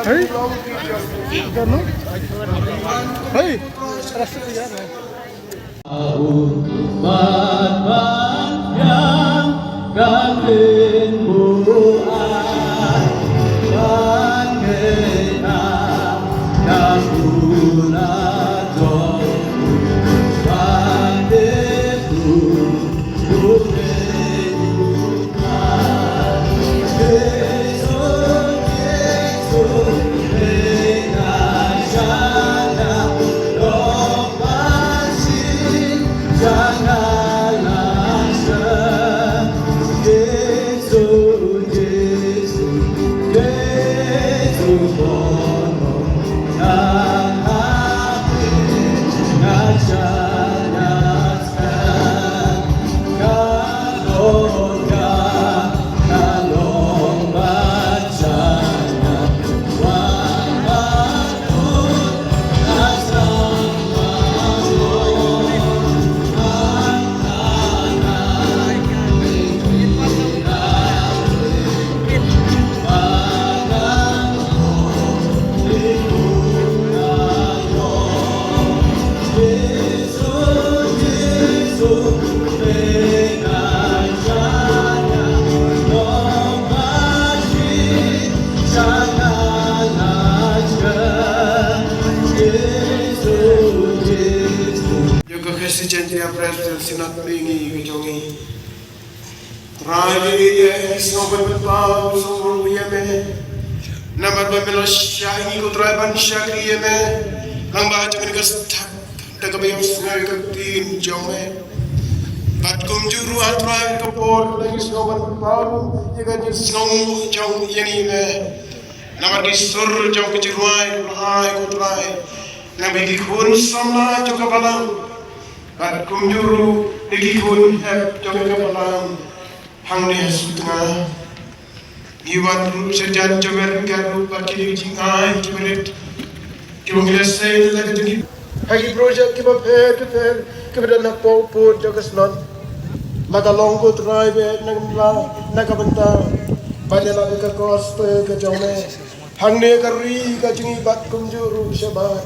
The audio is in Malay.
Hey, no? Hey, rasa ya. Umat yang kalian buat mengenal kabulan jomu padaku bukan Yesus dengan jana dong masih janganlah Yesus bono dan hati ngajanaskan kalong bacanya wapatun asam Juga kesejahteraan dia berasal sinat bingi kejongi. Terakhir dia semua berpau semua yeme. Nama berbelas syahingi kutraban syakri yeme. Langba jangan kestak. Tak kebayang sungai ketin jome. Batkum juru atrai kapor lagi semua berpau. Jika dia semua jong yani me. Nama disur jong kejiruai lahai kutrai. Nama dikun sama juga balang. Batkum juru dikun heb juga balang. Hang ni sutengah. Iwan ru sejan jaber garu pakili jingai kibelit. Kibungkilas saya lagi tinggi. Hagi projek kibaper kepada nak pau jaga senan. Maka longko try be nak benta. Banyak lagi ke kos ke jauh. Hang ni kari ke jingi batkum juru sebar.